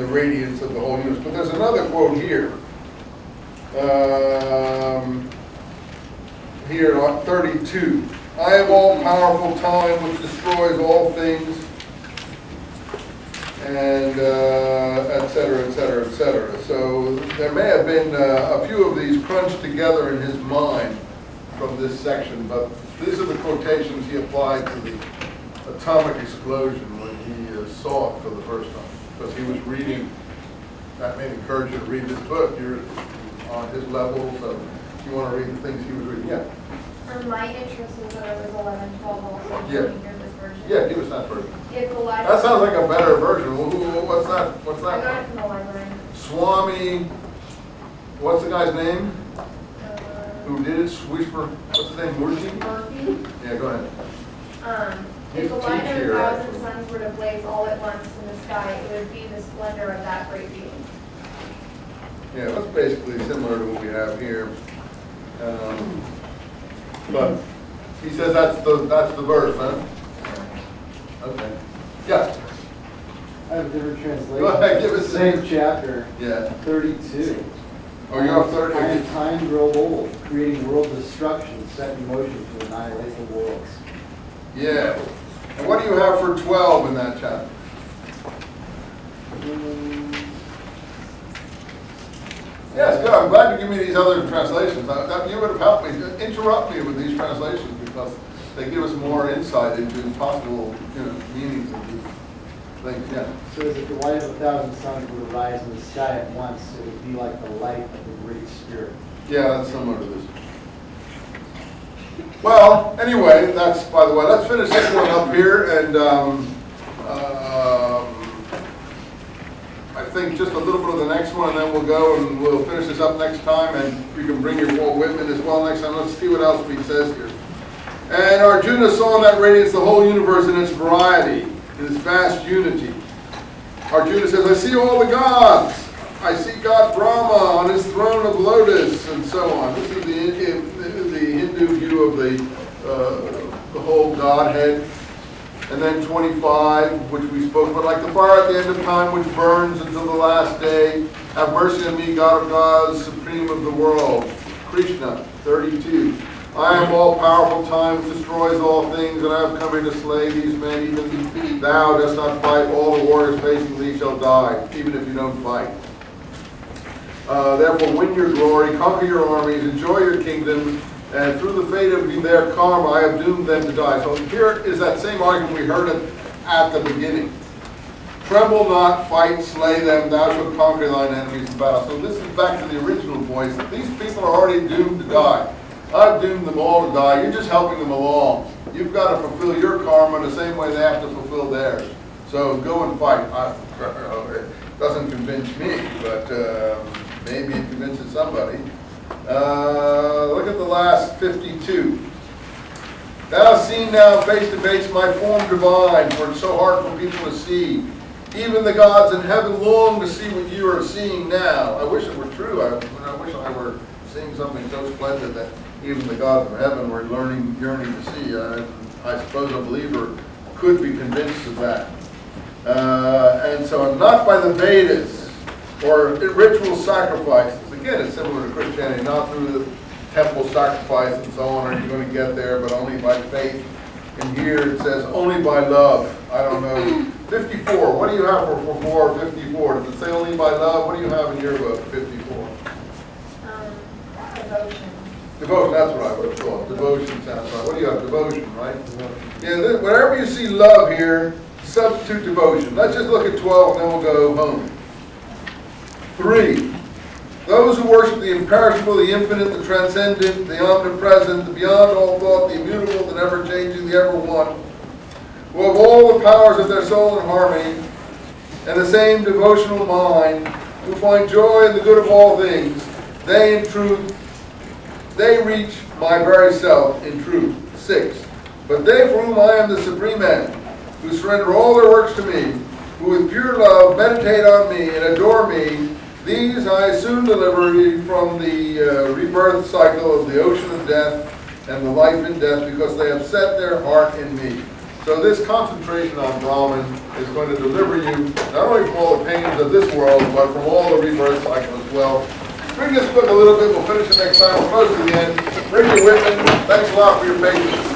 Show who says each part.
Speaker 1: the radiance of the whole universe. But there's another quote here. Here on 32. I have all-powerful time which destroys all things, and et cetera, et cetera, et cetera. So there may have been a few of these crunched together in his mind from this section, but these are the quotations he applied to the atomic explosion when he saw it for the first time. Because he was reading, that may encourage you to read this book. You're on his level, so if you want to read the things he was reading. Yeah.
Speaker 2: For my interest is that it was 11, 12 also.
Speaker 1: Yeah.
Speaker 2: Hear this version.
Speaker 1: Yeah, give us that version.
Speaker 2: If the library.
Speaker 1: That sounds like a better version. What's that? What's
Speaker 2: I got
Speaker 1: that?
Speaker 2: it from the library.
Speaker 1: Swami, what's the guy's name? Who did it? Whisper. What's his name? Murthy?
Speaker 2: Murphy.
Speaker 1: Yeah, go ahead.
Speaker 2: If the light of
Speaker 1: here,
Speaker 2: 1,000
Speaker 1: actually.
Speaker 2: suns were to blaze all at once in the sky, it would be the splendor of that great being.
Speaker 1: Yeah, that's basically similar to what we have here. But he says that's the verse, huh? Okay. Yeah.
Speaker 3: I have a different translation.
Speaker 1: Go ahead, give us the
Speaker 3: same chapter.
Speaker 1: Yeah.
Speaker 3: 32.
Speaker 1: Oh, you're off 30.
Speaker 3: And time grow old, creating world destruction set in motion to annihilate the worlds.
Speaker 1: Yeah. And what do you have for 12 in that chapter? Yes, good. I'm glad you give me these other translations. You would have helped me. Interrupt me with these translations because they give us more insight into possible, meanings of these things. Yeah.
Speaker 3: So as if the light of 1,000 suns were to rise in the sky at once, it would be like the light of the Great Spirit.
Speaker 1: Yeah, that's similar to this. Well, anyway, that's, by the way, let's finish this one up here, and I think just a little bit of the next one, and then we'll go and we'll finish this up next time, and you can bring your Walt Whitman as well next time. Let's see what else he says here. And Arjuna saw in that radiance the whole universe in its variety, in its vast unity. Arjuna says, I see all the gods. I see God Brahma on his throne of lotus, and so on. This is the Hindu view of the whole Godhead. And then 25, which we spoke about, like the fire at the end of time, which burns until the last day. Have mercy on me, God of gods, supreme of the world. Krishna, 32. I am all-powerful time, which destroys all things, and I have come here to slay these men. Even thou dost not fight. All the warriors facing thee shall die, even if you don't fight. Therefore, win your glory, conquer your armies, enjoy your kingdom, and through the fate of their karma, I have doomed them to die. So here is that same argument we heard at the beginning. Tremble not, fight, slay them, thou shalt conquer thine enemies in battle. So this is back to the original voice. These people are already doomed to die. I've doomed them all to die. You're just helping them along. You've got to fulfill your karma the same way they have to fulfill theirs. So go and fight. It doesn't convince me, but maybe it convinces somebody. Look at the last 52. Thou seen now face to face my form divine, for it's so hard for people to see. Even the gods in heaven long to see what you are seeing now. I wish it were true. I wish I were seeing something so splendid that even the gods of heaven were yearning to see. I suppose a believer could be convinced of that. And so not by the Vedas or ritual sacrifices. Again, it's similar to Christianity, not through the temple sacrifice and so on are you going to get there, but only by faith. And here it says, only by love. I don't know. 54. What do you have for 54? Does it say only by love? What do you have in your book, 54?
Speaker 2: Devotion.
Speaker 1: Devotion, that's what I would have thought. Devotion sounds right. What do you have? Devotion, right? Yeah, whenever you see love here, substitute devotion. Let's just look at 12 and then we'll go home. 3. Those who worship the imperishable, the infinite, the transcendent, the omnipresent, the beyond all thought, the immutable, the never-changing, the ever-one, who have all the powers of their soul in harmony, and the same devotional mind, who find joy in the good of all things, they in truth, they reach my very self in truth. 6. But they for whom I am the supreme end, who surrender all their works to me, who with pure love meditate on me and adore me, these I soon deliver from the rebirth cycle of the ocean of death and the life in death, because they have set their heart in me. So this concentration on Brahman is going to deliver you not only from all the pains of this world, but from all the rebirth cycle as well. Read this book a little bit. We'll finish it next time. We're close to the end. Bring your Whitman. Thanks a lot for your patience.